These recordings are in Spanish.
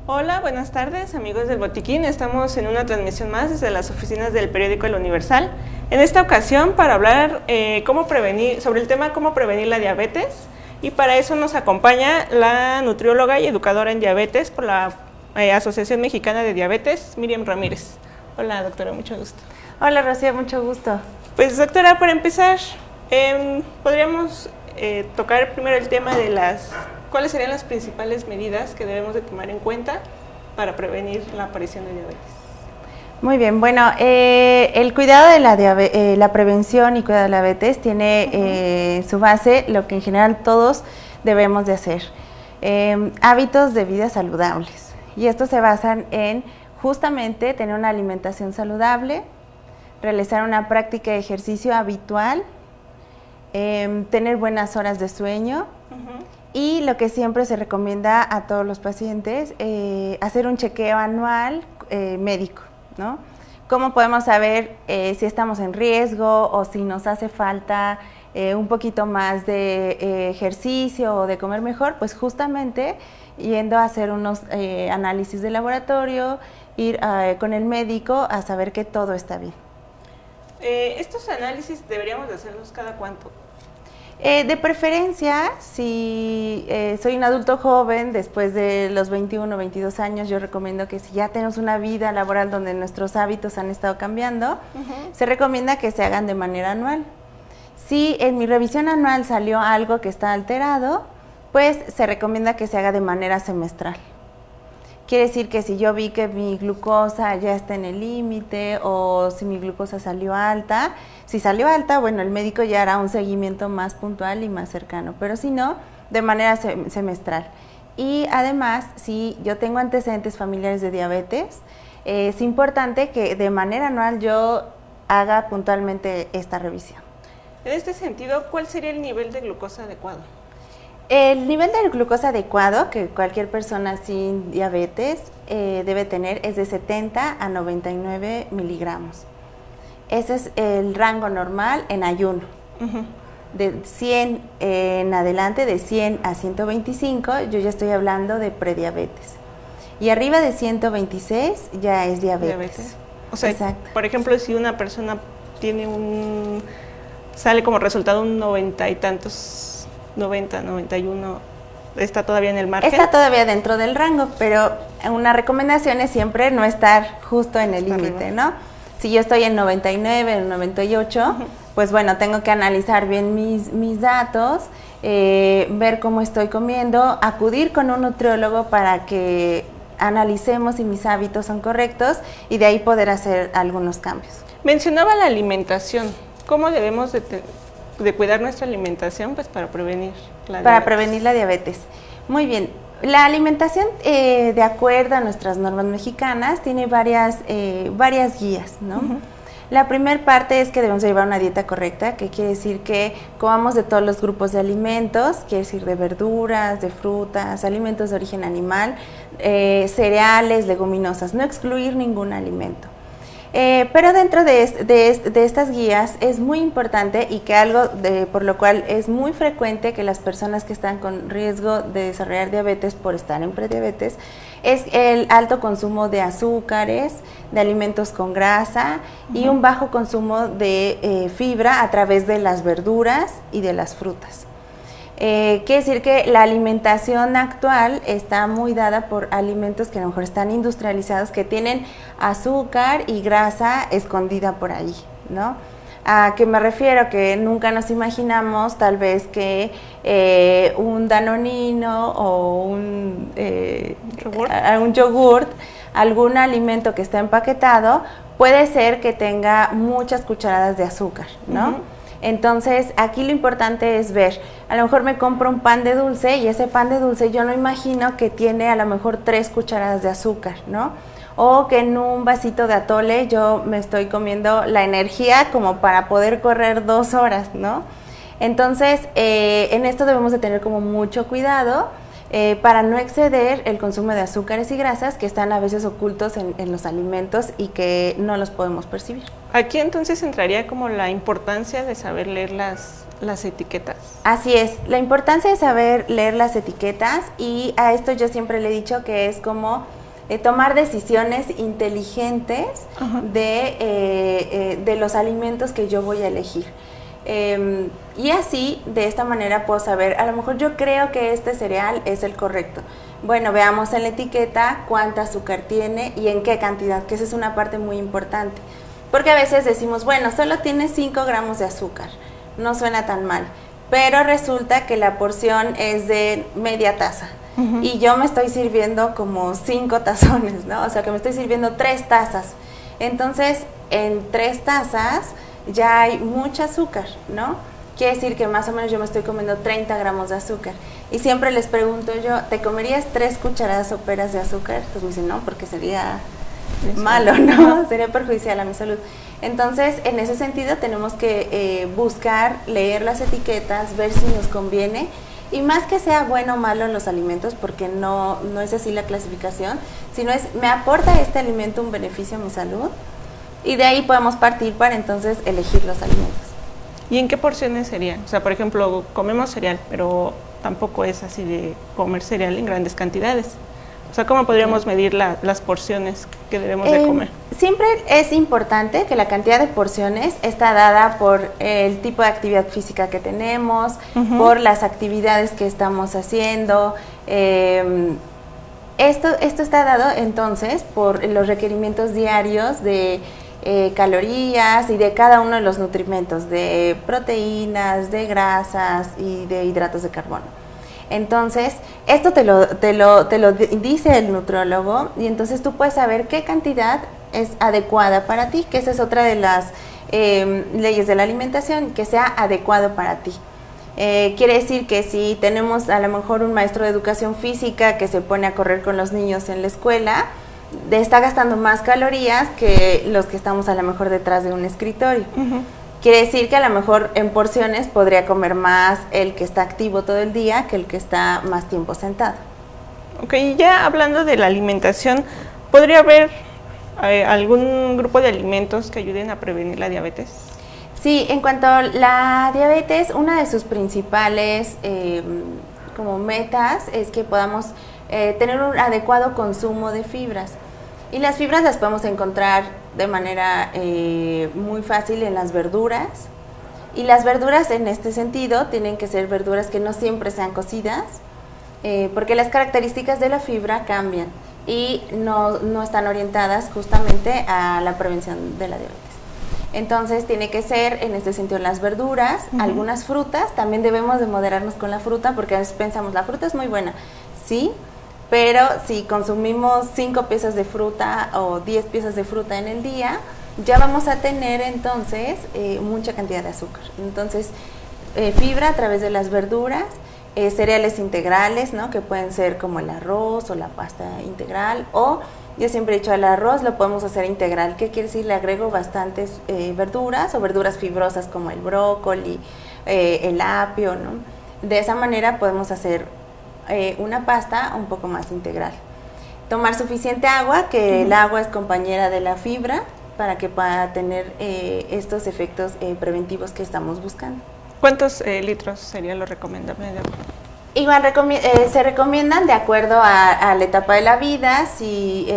Hola, buenas tardes amigos del Botiquín. Estamos en una transmisión más desde las oficinas del periódico El Universal. En esta ocasión para hablar sobre el tema cómo prevenir la diabetes, y para eso nos acompaña la nutrióloga y educadora en diabetes por la Asociación Mexicana de Diabetes, Miriam Ramírez. Hola doctora, mucho gusto. Hola Rocío, mucho gusto. Pues doctora, para empezar, podríamos tocar primero el tema de ¿cuáles serían las principales medidas que debemos de tomar en cuenta para prevenir la aparición de diabetes? Muy bien, bueno, el cuidado de la prevención y cuidado de la diabetes tiene su base lo que en general todos debemos de hacer. Hábitos de vida saludables. Y estos se basan en justamente tener una alimentación saludable, realizar una práctica de ejercicio habitual, tener buenas horas de sueño. Y lo que siempre se recomienda a todos los pacientes, hacer un chequeo anual médico, ¿no? ¿Cómo podemos saber si estamos en riesgo o si nos hace falta un poquito más de ejercicio o de comer mejor? Pues justamente yendo a hacer unos análisis de laboratorio, ir con el médico a saber que todo está bien. ¿Estos análisis deberíamos de hacerlos cada cuánto? De preferencia, si soy un adulto joven, después de los 21 o 22 años, yo recomiendo que si ya tenemos una vida laboral donde nuestros hábitos han estado cambiando, se recomienda que se hagan de manera anual. Si en mi revisión anual salió algo que está alterado, pues se recomienda que se haga de manera semestral. Quiere decir que si yo vi que mi glucosa ya está en el límite o si mi glucosa salió alta, si salió alta, bueno, el médico ya hará un seguimiento más puntual y más cercano, pero si no, de manera semestral. Y además, si yo tengo antecedentes familiares de diabetes, es importante que de manera anual yo haga puntualmente esta revisión. En este sentido, ¿cuál sería el nivel de glucosa adecuado? El nivel de glucosa adecuado que cualquier persona sin diabetes debe tener es de 70 a 99 miligramos. Ese es el rango normal en ayuno. De 100 en adelante, de 100 a 125, yo ya estoy hablando de prediabetes. Y arriba de 126 ya es diabetes. O sea, exacto. Por ejemplo, si una persona tiene sale como resultado un 90 y tantos, 90, 91, ¿está todavía en el margen? Está todavía dentro del rango, pero una recomendación es siempre no estar justo en el límite, ¿no? Si yo estoy en 99, en 98, pues bueno, tengo que analizar bien mis datos, ver cómo estoy comiendo, acudir con un nutriólogo para que analicemos si mis hábitos son correctos y de ahí poder hacer algunos cambios. Mencionaba la alimentación. ¿Cómo debemos de cuidar nuestra alimentación pues para prevenir la diabetes? Para prevenir la diabetes. Muy bien. La alimentación, de acuerdo a nuestras normas mexicanas, tiene varias guías, ¿no? La primera parte es que debemos llevar una dieta correcta, que quiere decir que comamos de todos los grupos de alimentos, quiere decir de verduras, de frutas, alimentos de origen animal, cereales, leguminosas, no excluir ningún alimento. Pero dentro de estas guías es muy importante y que por lo cual es muy frecuente que las personas que están con riesgo de desarrollar diabetes por estar en prediabetes es el alto consumo de azúcares, de alimentos con grasa y un bajo consumo de fibra a través de las verduras y de las frutas. Quiere decir que la alimentación actual está muy dada por alimentos que a lo mejor están industrializados, que tienen azúcar y grasa escondida por ahí, ¿no? ¿A qué me refiero? Que nunca nos imaginamos tal vez que un danonino o un yogurt, algún alimento que está empaquetado, puede ser que tenga muchas cucharadas de azúcar, ¿no? Entonces, aquí lo importante es ver, a lo mejor me compro un pan de dulce y ese pan de dulce yo no imagino que tiene a lo mejor 3 cucharadas de azúcar, ¿no? O que en un vasito de atole yo me estoy comiendo la energía como para poder correr 2 horas, ¿no? Entonces, en esto debemos de tener como mucho cuidado para no exceder el consumo de azúcares y grasas que están a veces ocultos en los alimentos y que no los podemos percibir. Aquí entonces entraría como la importancia de saber leer las las etiquetas. Así es, la importancia de saber leer las etiquetas, y a esto yo siempre le he dicho que es como tomar decisiones inteligentes de los alimentos que yo voy a elegir. Y así, de esta manera puedo saber, a lo mejor yo creo que este cereal es el correcto. Bueno, veamos en la etiqueta cuánta azúcar tiene y en qué cantidad, que esa es una parte muy importante. Porque a veces decimos, bueno, solo tiene 5 gramos de azúcar, no suena tan mal, pero resulta que la porción es de media taza. Y yo me estoy sirviendo como 5 tazones, ¿no? O sea, que me estoy sirviendo 3 tazas. Entonces, en 3 tazas ya hay mucha azúcar, ¿no? Quiere decir que más o menos yo me estoy comiendo 30 gramos de azúcar. Y siempre les pregunto yo, ¿te comerías 3 cucharadas soperas de azúcar? Entonces me dicen, no, porque sería malo, ¿no? Sería perjudicial a mi salud. Entonces, en ese sentido, tenemos que buscar, leer las etiquetas, ver si nos conviene. Y más que sea bueno o malo en los alimentos, porque no es así la clasificación, sino es, ¿me aporta este alimento un beneficio a mi salud? Y de ahí podemos partir para entonces elegir los alimentos. ¿Y en qué porciones serían? O sea, por ejemplo, comemos cereal, pero tampoco es así de comer cereal en grandes cantidades. O sea, ¿cómo podríamos medir las porciones que debemos de comer? Siempre es importante que la cantidad de porciones está dada por el tipo de actividad física que tenemos, por las actividades que estamos haciendo. Esto está dado entonces por los requerimientos diarios de calorías y de cada uno de los nutrimentos, de proteínas, de grasas y de hidratos de carbono. Entonces, esto te lo dice el nutriólogo, y entonces tú puedes saber qué cantidad es adecuada para ti, que esa es otra de las leyes de la alimentación, que sea adecuado para ti. Quiere decir que si tenemos a lo mejor un maestro de educación física que se pone a correr con los niños en la escuela, está gastando más calorías que los que estamos a lo mejor detrás de un escritorio. Quiere decir que a lo mejor en porciones podría comer más el que está activo todo el día que el que está más tiempo sentado. Ok, ya hablando de la alimentación, ¿podría haber algún grupo de alimentos que ayuden a prevenir la diabetes? Sí, en cuanto a la diabetes, una de sus principales como metas es que podamos tener un adecuado consumo de fibras. Y las fibras las podemos encontrar de manera muy fácil en las verduras. Y las verduras en este sentido tienen que ser verduras que no siempre sean cocidas, porque las características de la fibra cambian y no están orientadas justamente a la prevención de la diabetes. Entonces tiene que ser en este sentido las verduras, algunas frutas. También debemos de moderarnos con la fruta, porque a veces pensamos, la fruta es muy buena, sí, pero si consumimos 5 piezas de fruta o 10 piezas de fruta en el día, ya vamos a tener entonces mucha cantidad de azúcar. Entonces, fibra a través de las verduras, cereales integrales, ¿no? Que pueden ser como el arroz o la pasta integral, o yo siempre he dicho, al arroz lo podemos hacer integral. ¿Qué quiere decir? Le agrego bastantes verduras o verduras fibrosas como el brócoli, el apio, ¿no? De esa manera podemos hacer una pasta un poco más integral. Tomar suficiente agua, que el agua es compañera de la fibra, para que pueda tener estos efectos preventivos que estamos buscando. ¿Cuántos litros sería lo recomendable de agua? Igual se recomiendan de acuerdo a la etapa de la vida, si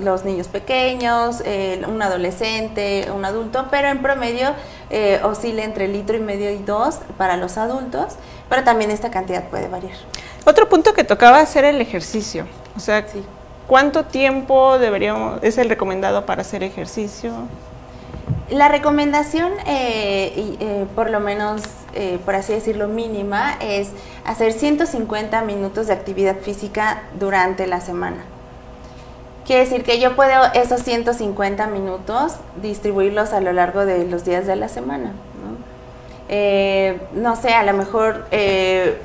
los niños pequeños, un adolescente, un adulto, pero en promedio oscila entre 1,5 litros y 2 para los adultos, pero también esta cantidad puede variar. Otro punto que tocaba hacer el ejercicio, o sea, sí. ¿Cuánto tiempo es el recomendado para hacer ejercicio? La recomendación, por lo menos, por así decirlo, mínima, es hacer 150 minutos de actividad física durante la semana. Quiere decir que yo puedo esos 150 minutos distribuirlos a lo largo de los días de la semana, ¿no? No sé, a lo mejor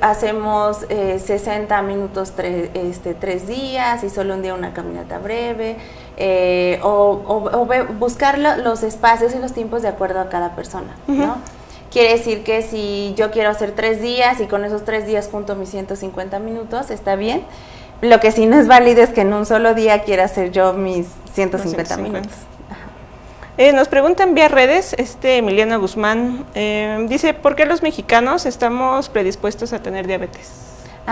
hacemos 60 minutos 3 días y solo un día una caminata breve, o buscar los espacios y los tiempos de acuerdo a cada persona, ¿no? Quiere decir que si yo quiero hacer 3 días y con esos 3 días junto mis 150 minutos, está bien. Lo que sí no es válido es que en un solo día quiera hacer yo mis 150 minutos. Nos preguntan vía redes, Emiliano Guzmán, dice, ¿por qué los mexicanos estamos predispuestos a tener diabetes?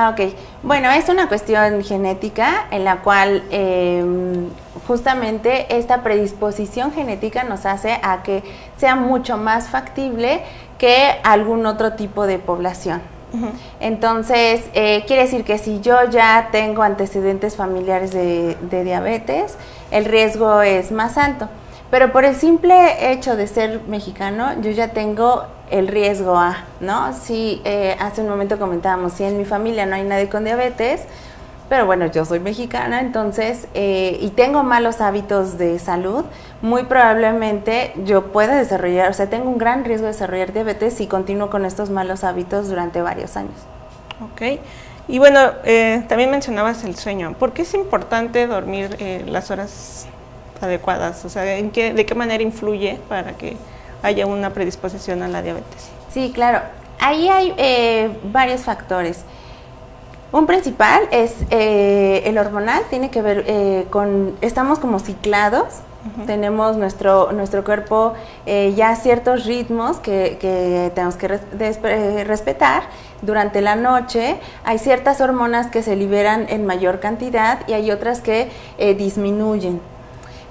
Ok. Bueno, es una cuestión genética en la cual justamente esta predisposición genética nos hace a que sea mucho más factible que algún otro tipo de población. Entonces, quiere decir que si yo ya tengo antecedentes familiares de diabetes, el riesgo es más alto. Pero por el simple hecho de ser mexicano, yo ya tengo el riesgo A, ¿no? Si hace un momento comentábamos, si en mi familia no hay nadie con diabetes, pero bueno, yo soy mexicana, entonces, y tengo malos hábitos de salud, muy probablemente yo pueda desarrollar, o sea, tengo un gran riesgo de desarrollar diabetes si continúo con estos malos hábitos durante varios años. Ok. Y bueno, también mencionabas el sueño. ¿Por qué es importante dormir las horas adecuadas? O sea, ¿de qué manera influye para que haya una predisposición a la diabetes? Sí, claro. Ahí hay varios factores. Un principal es el hormonal, tiene que ver con, estamos como ciclados, tenemos nuestro cuerpo ya ciertos ritmos que tenemos que respetar durante la noche. Hay ciertas hormonas que se liberan en mayor cantidad y hay otras que disminuyen.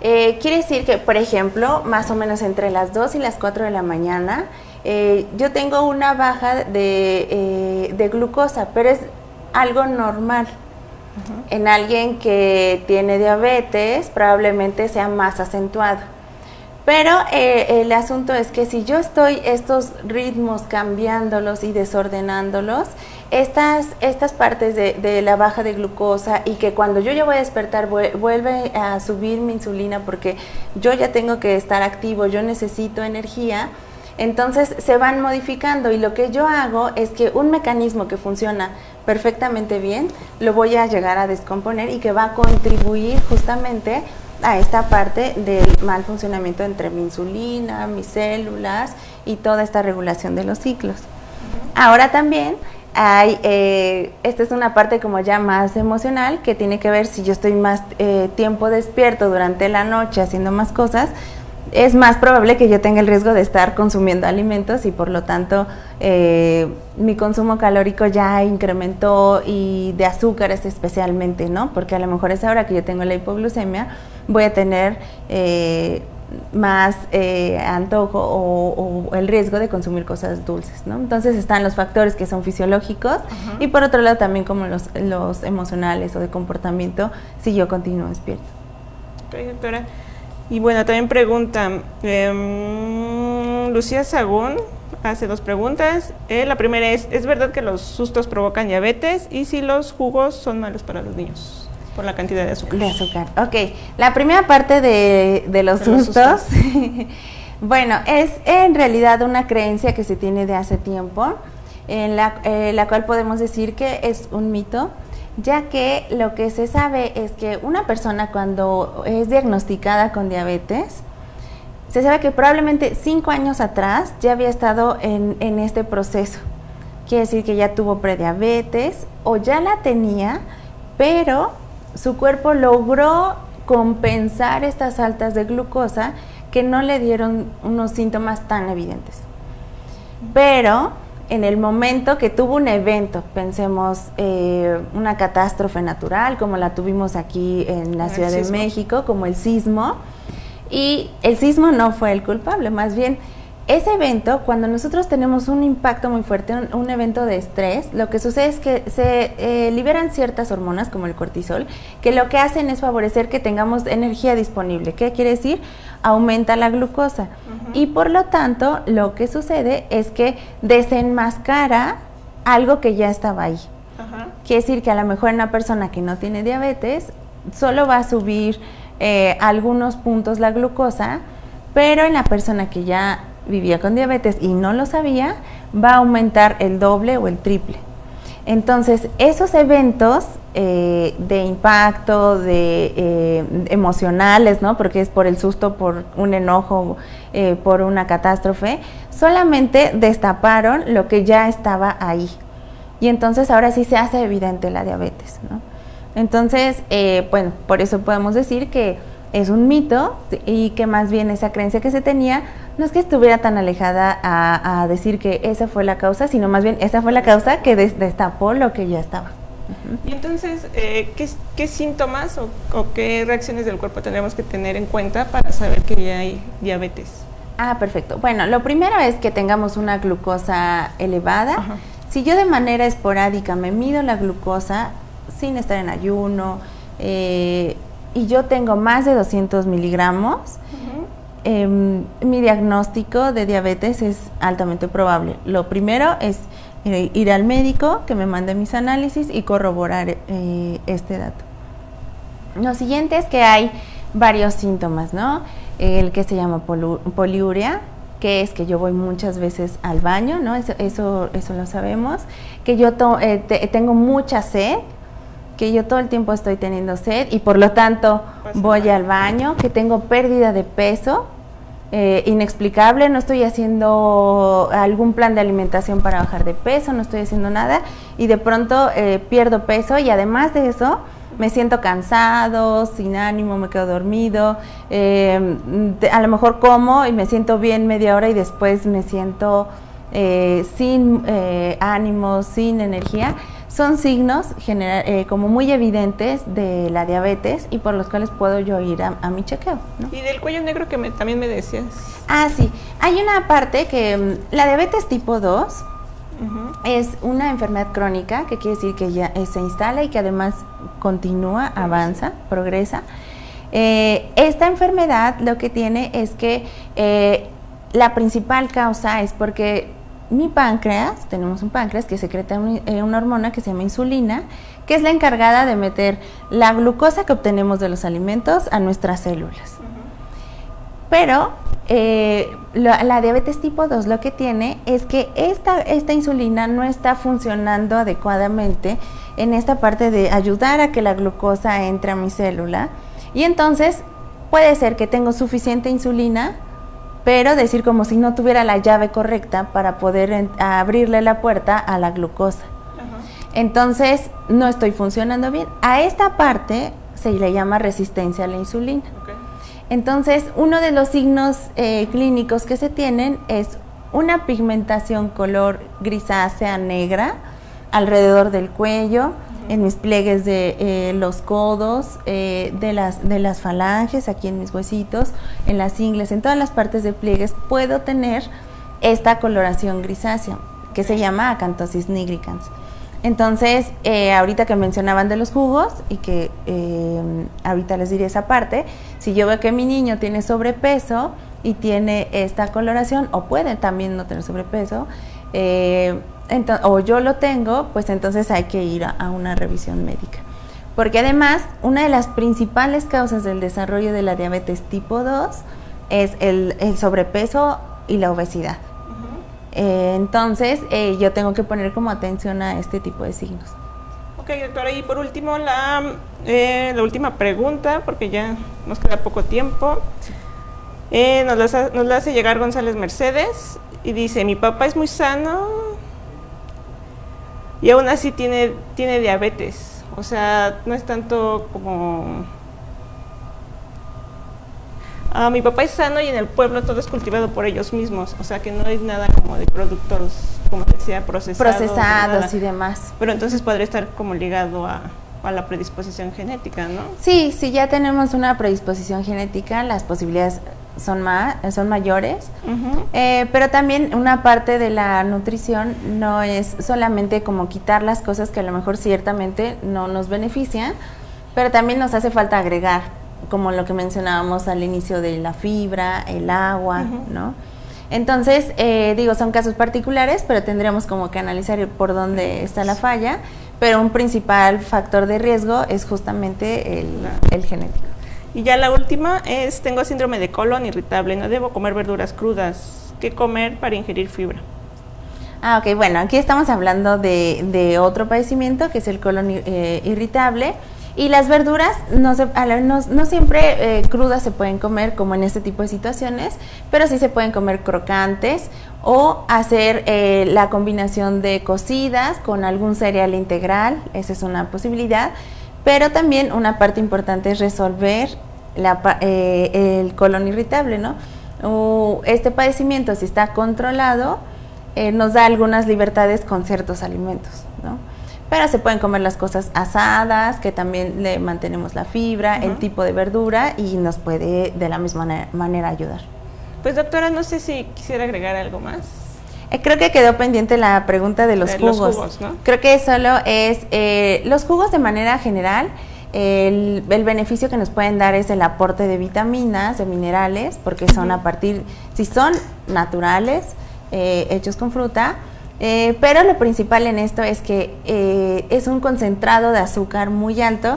Quiere decir que, por ejemplo, más o menos entre las 2 y las 4 de la mañana, yo tengo una baja de glucosa, pero es algo normal. En alguien que tiene diabetes probablemente sea más acentuado. Pero el asunto es que si yo estoy estos ritmos cambiándolos y desordenándolos, estas partes de la baja de glucosa y que cuando yo ya voy a despertar vuelve a subir mi insulina porque yo ya tengo que estar activo, yo necesito energía, entonces se van modificando y lo que yo hago es que un mecanismo que funciona perfectamente bien lo voy a llegar a descomponer y que va a contribuir justamente a esta parte del mal funcionamiento entre mi insulina, mis células y toda esta regulación de los ciclos. Ahora también hay, esta es una parte como ya más emocional que tiene que ver si yo estoy más tiempo despierto durante la noche haciendo más cosas, es más probable que yo tenga el riesgo de estar consumiendo alimentos y por lo tanto mi consumo calórico ya incrementó y de azúcares especialmente, ¿no? Porque a lo mejor es ahora que yo tengo la hipoglucemia, voy a tener más antojo o el riesgo de consumir cosas dulces, ¿no? Entonces están los factores que son fisiológicos y por otro lado también como los emocionales o de comportamiento si yo continúo despierto. Okay, doctora. Y bueno, también pregunta, Lucía Sagún hace dos preguntas. La primera es verdad que los sustos provocan diabetes? Y si los jugos son malos para los niños por la cantidad de azúcar. De azúcar, ok. La primera parte de los sustos, bueno, es en realidad una creencia que se tiene de hace tiempo, en la cual podemos decir que es un mito, ya que lo que se sabe es que una persona cuando es diagnosticada con diabetes, se sabe que probablemente 5 años atrás ya había estado en este proceso. Quiere decir que ya tuvo prediabetes o ya la tenía, pero su cuerpo logró compensar estas altas de glucosa que no le dieron unos síntomas tan evidentes. Pero en el momento que tuvo un evento, pensemos una catástrofe natural como la tuvimos aquí en la Ciudad de México, como el sismo, y el sismo no fue el culpable, más bien ese evento, cuando nosotros tenemos un impacto muy fuerte, un evento de estrés, lo que sucede es que se liberan ciertas hormonas como el cortisol, que lo que hacen es favorecer que tengamos energía disponible. ¿Qué quiere decir? Aumenta la glucosa y por lo tanto lo que sucede es que desenmascara algo que ya estaba ahí. Quiere decir que a lo mejor una persona que no tiene diabetes solo va a subir algunos puntos la glucosa, pero en la persona que ya vivía con diabetes y no lo sabía, va a aumentar el doble o el triple. Entonces, esos eventos de impacto, emocionales, ¿no? Porque es por el susto, por un enojo, por una catástrofe, solamente destaparon lo que ya estaba ahí. Y entonces ahora sí se hace evidente la diabetes, ¿no? Entonces, bueno, por eso podemos decir que es un mito y que más bien esa creencia que se tenía no es que estuviera tan alejada a decir que esa fue la causa, sino más bien esa fue la causa que destapó lo que ya estaba. Y entonces, ¿qué síntomas o qué reacciones del cuerpo tendremos que tener en cuenta para saber que ya hay diabetes? Ah, perfecto. Bueno, lo primero es que tengamos una glucosa elevada. Ajá. Si yo de manera esporádica me mido la glucosa sin estar en ayuno y yo tengo más de 200 miligramos, mi diagnóstico de diabetes es altamente probable. Lo primero es ir al médico que me mande mis análisis y corroborar este dato. Lo siguiente es que hay varios síntomas, ¿no? El que se llama poliuria, que es que yo voy muchas veces al baño, ¿no? Eso lo sabemos. Que yo tengo mucha sed, que yo todo el tiempo estoy teniendo sed y por lo tanto voy al baño. Que tengo pérdida de peso inexplicable, no estoy haciendo algún plan de alimentación para bajar de peso, no estoy haciendo nada y de pronto pierdo peso y además de eso me siento cansado, sin ánimo, me quedo dormido, a lo mejor como y me siento bien media hora y después me siento sin ánimo, sin energía. Son signos como muy evidentes de la diabetes y por los cuales puedo yo ir a mi chequeo, ¿no? Y del cuello negro que también me decías. Ah, sí. Hay una parte que la diabetes tipo 2 es una enfermedad crónica, que quiere decir que ya se instala y que además continúa, avanza, progresa. Esta enfermedad lo que tiene es que la principal causa es porque mi páncreas, tenemos un páncreas que secreta una hormona que se llama insulina, que es la encargada de meter la glucosa que obtenemos de los alimentos a nuestras células. Pero la diabetes tipo 2 lo que tiene es que esta insulina no está funcionando adecuadamente en esta parte de ayudar a que la glucosa entre a mi célula. Y entonces puede ser que tengo suficiente insulina, pero decir como si no tuviera la llave correcta para poder abrirle la puerta a la glucosa. Entonces no estoy funcionando bien. A esta parte se le llama resistencia a la insulina. Entonces uno de los signos clínicos que se tienen es una pigmentación color grisácea negra alrededor del cuello, en mis pliegues de los codos, de las falanges, aquí en mis huesitos, en las ingles, en todas las partes de pliegues puedo tener esta coloración grisácea que se llama acanthosis nigricans. Entonces, ahorita que mencionaban de los jugos y que ahorita les diré esa parte, si yo veo que mi niño tiene sobrepeso y tiene esta coloración, o puede también no tener sobrepeso, o yo lo tengo, pues entonces hay que ir a una revisión médica. Porque además, una de las principales causas del desarrollo de la diabetes tipo 2 es el sobrepeso y la obesidad. Entonces, yo tengo que poner como atención a este tipo de signos. Ok, doctora, y por último, la última pregunta, porque ya nos queda poco tiempo. Nos la hace llegar González Mercedes y dice: mi papá es muy sano y aún así tiene diabetes. O sea, no es tanto como... mi papá es sano y en el pueblo todo es cultivado por ellos mismos. O sea, que no hay nada como de productos, como decía, procesados y demás. Pero entonces podría estar como ligado a la predisposición genética, ¿no? Sí, si ya tenemos una predisposición genética, las posibilidades son mayores, pero también una parte de la nutrición no es solamente como quitar las cosas que a lo mejor ciertamente no nos benefician, pero también nos hace falta agregar, como lo que mencionábamos al inicio de la fibra, el agua, ¿no? Entonces, digo, son casos particulares, pero tendríamos como que analizar por dónde está la falla, pero un principal factor de riesgo es justamente el genético. Y ya la última es: tengo síndrome de colon irritable, no debo comer verduras crudas. ¿Qué comer para ingerir fibra? Ah, ok, bueno, aquí estamos hablando de otro padecimiento que es el colon irritable. Y las verduras no siempre crudas se pueden comer, como en este tipo de situaciones, pero sí se pueden comer crocantes o hacer la combinación de cocidas con algún cereal integral. Esa es una posibilidad, pero también una parte importante es resolver el colon irritable, ¿no? Este padecimiento, si está controlado, nos da algunas libertades con ciertos alimentos, ¿no? Pero se pueden comer las cosas asadas, que también le mantenemos la fibra, el tipo de verdura, y nos puede de la misma manera ayudar. Pues doctora, no sé si quisiera agregar algo más. Creo que quedó pendiente la pregunta de los jugos. Los jugos, ¿no? Creo que solo es los jugos de manera general. El beneficio que nos pueden dar es el aporte de vitaminas, de minerales, porque son si son naturales, hechos con fruta, pero lo principal en esto es que es un concentrado de azúcar muy alto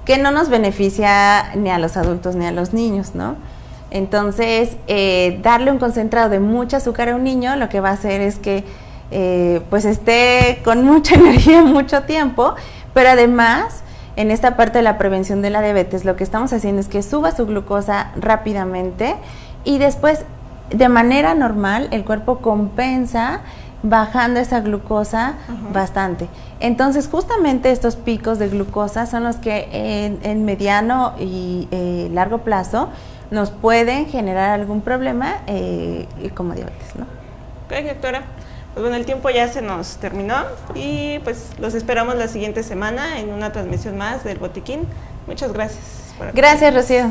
que no nos beneficia ni a los adultos ni a los niños, ¿no? Entonces, darle un concentrado de mucho azúcar a un niño lo que va a hacer es que pues esté con mucha energía mucho tiempo, pero además en esta parte de la prevención de la diabetes lo que estamos haciendo es que suba su glucosa rápidamente y después de manera normal el cuerpo compensa bajando esa glucosa bastante. Entonces justamente estos picos de glucosa son los que en mediano y largo plazo nos pueden generar algún problema como diabetes, ¿no? Ok, doctora. Pues bueno, el tiempo ya se nos terminó y pues los esperamos la siguiente semana en una transmisión más del Botiquín. Muchas gracias. Gracias, Rocío.